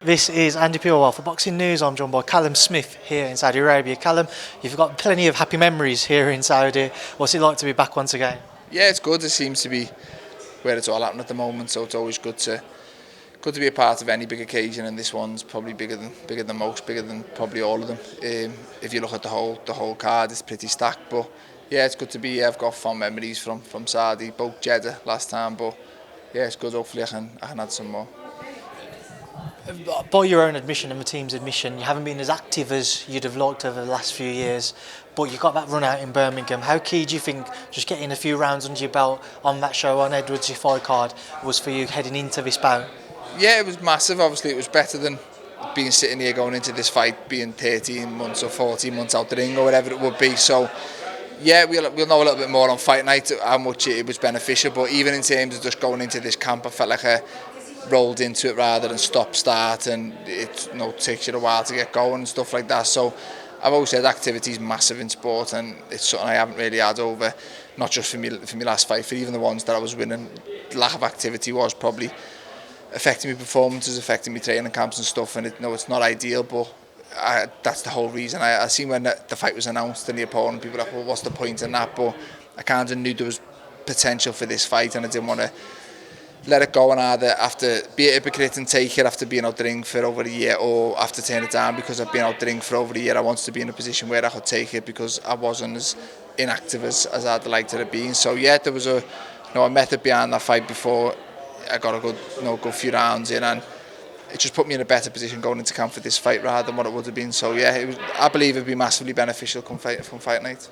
This is Andi Purewal for Boxing News. I'm joined by Callum Smith here in Saudi Arabia. Callum, you've got plenty of happy memories here in Saudi. What's it like to be back once again? Yeah, it's good. It seems to be where it's all happening at the moment, so it's always good to be a part of any big occasion, and this one's probably bigger than most, bigger than probably all of them. If you look at the whole card, it's pretty stacked. But yeah, it's good to be here. I've got fond memories from Saudi, both Jeddah last time, but yeah, it's good. Hopefully I can add some more. By your own admission and the team's admission, you haven't been as active as you'd have liked over the last few years, but you got that run out in Birmingham. How key do you think just getting a few rounds under your belt on that show on Edwards' your fight card was for you heading into this bout? Yeah, it was massive. Obviously, it was better than being sitting here going into this fight, being 13 months or 14 months out the ring or whatever it would be. So, yeah, we'll know a little bit more on fight night how much it was beneficial. But even in terms of just going into this camp, I felt like I rolled into it rather than start, and it takes you a while to get going and stuff like that. So I've always said activity is massive in sport, and it's something I haven't really had over, not just for me last fight, for even the ones that I was winning. Lack of activity was probably affecting my performances, affecting my training camps and stuff, and it's not ideal, but that's the whole reason. I seen when the fight was announced and the opponent, people were like, well, what's the point in that? But I kind of knew there was potential for this fight, and I didn't want to let it go and either have to be a hypocrite and take it after being out the ring for over a year, or have to turn it down because I've been out the ring for over a year. I wanted to be in a position where I could take it because I wasn't as inactive as I'd like to have been. So yeah, there was a method behind that fight before I got a good few rounds in, and it just put me in a better position going into camp for this fight rather than what it would have been. So yeah, I believe it'd be massively beneficial from fight night.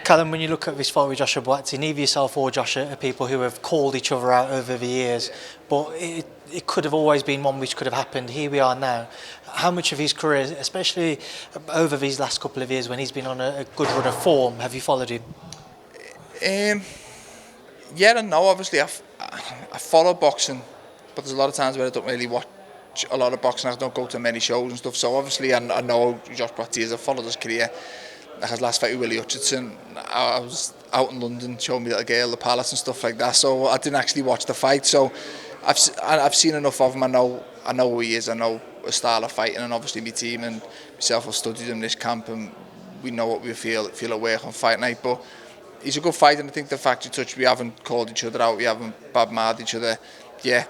Callum, when you look at this fight with Joshua Buatsi, neither yourself or Josh are people who have called each other out over the years, but it could have always been one which could have happened. Here we are now. How much of his career, especially over these last couple of years when he's been on a good run of form, have you followed him? Yeah and no. Obviously, I follow boxing, but there's a lot of times where I don't really watch a lot of boxing. I don't go to many shows and stuff. So obviously, I know Josh Buatsi as I followed his career. His last fight with Willie Hutchinson, I was out in London showing me little girl, the Palace and stuff like that. So I didn't actually watch the fight. So I've seen enough of him. I know who he is. I know a style of fighting, and obviously my team and myself have studied him this camp, and we know what we feel at work on fight night. But he's a good fighter, and I think the fact you touched, we haven't called each other out, we haven't bad-mouthed each other. Yeah,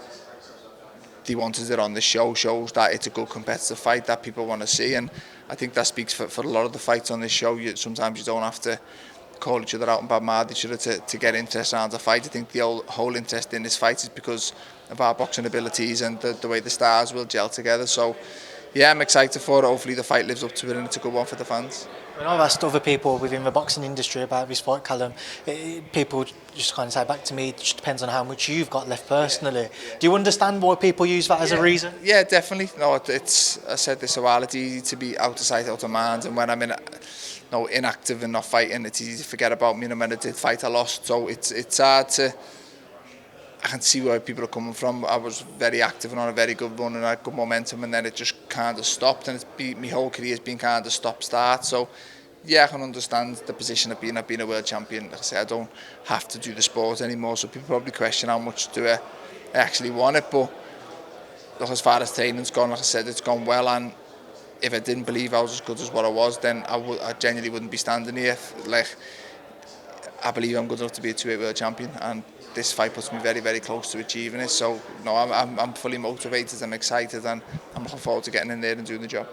they wanted it on the show, shows that it's a good competitive fight that people want to see, and I think that speaks for a lot of the fights on this show. Sometimes you don't have to call each other out and bad-mouth each other to get interest around the fight. I think the whole interest in this fight is because of our boxing abilities and the way the stars will gel together. So yeah, I'm excited for it. Hopefully the fight lives up to it and it's a good one for the fans. When I've asked other people within the boxing industry about this fight, Callum, people just kind of say back to me, it just depends on how much you've got left personally. Do you understand why people use that as a reason? Yeah, definitely. No, I said this a while, it's easy to be out of sight, out of mind, and when I'm inactive and not fighting, it's easy to forget about me, and when I did fight, I lost. So it's hard to... I can see where people are coming from. I was very active and on a very good run and I had good momentum, and then it just kind of stopped, and my whole career has been kind of stop-start. So yeah, I can understand the position of being a world champion. Like I say, I don't have to do the sport anymore, so people probably question how much do I actually want it. But look, as far as training's gone, like I said, it's gone well, and if I didn't believe I was as good as what I was, then I genuinely wouldn't be standing here. Like, I believe I'm good enough to be a two-weight world champion, and this fight puts me very, very close to achieving it. So no, I'm fully motivated, I'm excited, and I'm looking forward to getting in there and doing the job.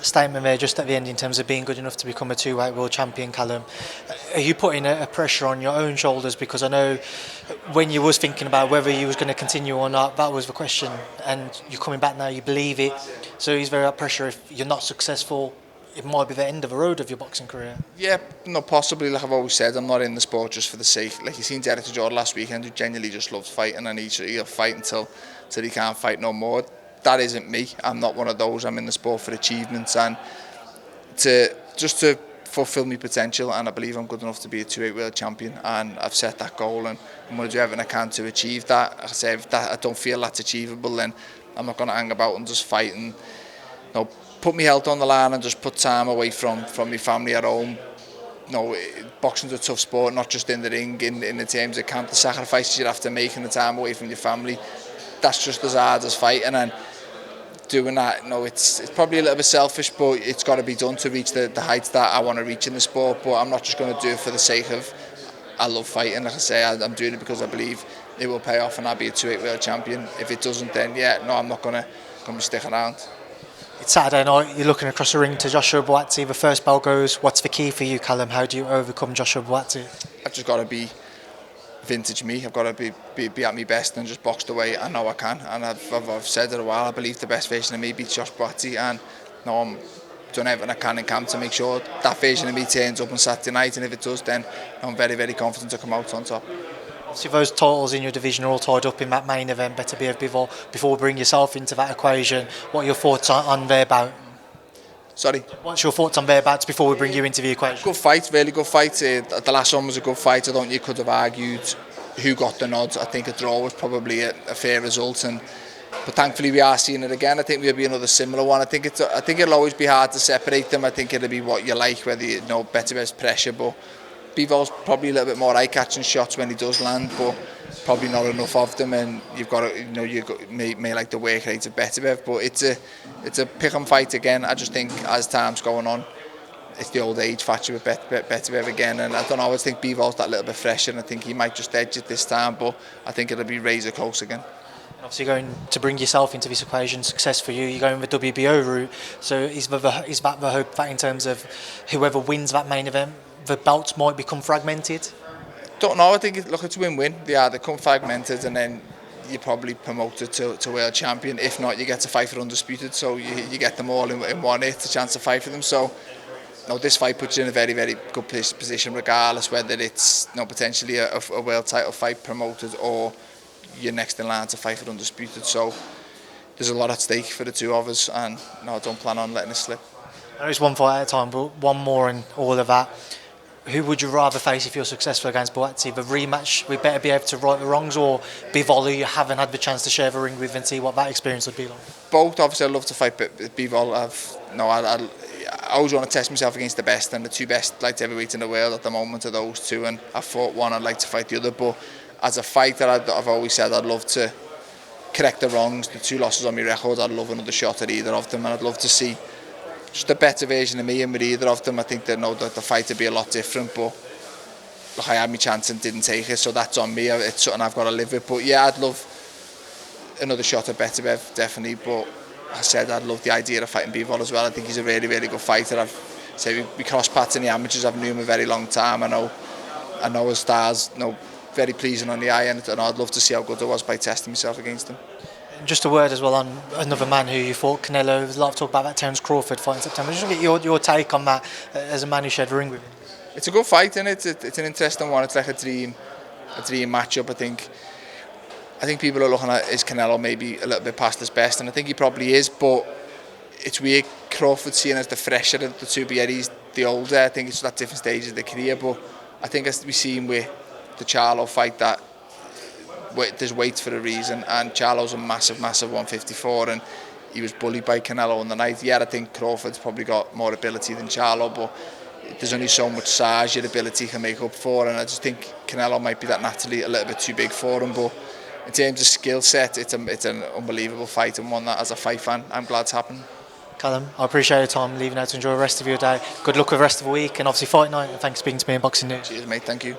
Statement there just at the end in terms of being good enough to become a two-weight world champion, Callum. Are you putting a pressure on your own shoulders? Because I know when you was thinking about whether you was going to continue or not, that was the question, and you're coming back now, you believe it. So is there that pressure if you're not successful? It might be the end of the road of your boxing career. Yeah, no, possibly. Like I've always said, I'm not in the sport just for the sake. Like you seen Derek Jordan last weekend, who genuinely just loves fighting, and he'll fight until he can't fight no more. That isn't me. I'm not one of those. I'm in the sport for achievements and to fulfil my potential, and I believe I'm good enough to be a two-weight world champion, and I've set that goal, and I'm going to do everything I can to achieve that. Like I say, if I don't feel that's achievable, then I'm not going to hang about and just fight and put my health on the line and just put time away from my family at home. Boxing's a tough sport, not just in the ring, in the terms of camp, the sacrifices you have to make and the time away from your family. That's just as hard as fighting, and doing that. No, it's probably a little bit selfish, but it's got to be done to reach the heights that I want to reach in the sport. But I'm not just going to do it for the sake of, I love fighting. Like I say, I'm doing it because I believe it will pay off and I'll be a 2-8 world champion. If it doesn't, then yeah, no, I'm not going to stick around. It's Saturday night, you're looking across the ring to Joshua Buatsi, the first bell goes. What's the key for you, Callum? How do you overcome Joshua Buatsi? I've just got to be vintage me. I've got to be at my best and just box the way I know I can. And I've said it a while, I believe the best version of me beats Josh Buatsi, and no, I'm doing everything I can in camp to make sure that version of me turns up on Saturday night, and if it does, then I'm very, very confident to come out on top. Obviously those titles in your division are all tied up in that main event, Beterbiev, Bivol. Before we bring yourself into that equation, what are your thoughts on their bout? Sorry? What's your thoughts on their bouts before we bring you into the equation? Good fight, really good fight. The last one was a good fight. I don't think you could have argued who got the nod. I think a draw was probably a fair result, but thankfully we are seeing it again. I think there'll be another similar one. I think it'll always be hard to separate them. I think it'll be what you like, whether you know Beterbiev's pressure, but Bivol's probably a little bit more eye-catching shots when he does land, but probably not enough of them. And you've got to, you may like the work rate of Beterbiev, but it's a pick and fight again. I just think as time's going on, it's the old age factor with Beterbiev again, and I don't know. I always think Bivol's that little bit fresher, and I think he might just edge it this time, but I think it'll be razor close again. Obviously, going to bring yourself into this equation, success for you, you're going the WBO route. So is that the hope that in terms of whoever wins that main event, the belts might become fragmented? Don't know. I think it's win-win. They become fragmented, and then you're probably promoted to world champion. If not, you get to fight for undisputed. So you get them all in one hit, a chance to fight for them. So no, this fight puts you in a very, very good position, regardless whether it's potentially a world title fight promoted or you're next in line to fight for undisputed. So there's a lot at stake for the two of us, and no, I don't plan on letting it slip. There is one fight at a time, but one more in all of that. Who would you rather face if you're successful against Buatsi? The rematch, we better be able to right the wrongs, or Bivol, who you haven't had the chance to share the ring with, and see what that experience would be like? Both. Obviously, I'd love to fight Bivol. I always want to test myself against the best, and the two best light heavyweights in the world at the moment are those two, and I've fought one, I'd like to fight the other. But as a fighter, I've always said I'd love to correct the wrongs. The two losses on my record, I'd love another shot at either of them, and I'd love to see just a better version of me and with either of them. I think that the fight would be a lot different, but look, I had my chance and didn't take it, so that's on me. It's something I've got to live with. But yeah, I'd love another shot at Beterbiev, definitely. But I said I'd love the idea of fighting Bivol as well. I think he's a really, really good fighter. I've said we crossed paths in the amateurs. I've known him a very long time. I know his style's very pleasing on the eye, and I'd love to see how good I was by testing myself against him. Just a word as well on another man who you fought, Canelo. There's a lot of talk about that Canelo-Crawford fight in September. Just get your take on that as a man who shared the ring with him. It's a good fight, and it's an interesting one. It's like a dream matchup. I think people are looking at is Canelo maybe a little bit past his best, and I think he probably is. But it's weird. Crawford seen as the fresher of the two, but yet he's the older. I think it's at different stages of the career. But I think as we've seen with the Charlo fight, that there's weight for a reason, and Charlo's a massive 154, and he was bullied by Canelo on the night. Yeah, I think Crawford's probably got more ability than Charlo, but there's only so much size your ability can make up for, and I just think Canelo might be that naturally a little bit too big for him. But in terms of skill set, it's an unbelievable fight, and one that as a fight fan I'm glad it's happened. Callum, I appreciate your time leaving out to enjoy the rest of your day. Good luck with the rest of the week, and obviously fight night, and thanks for speaking to me in Boxing News. Cheers mate, thank you.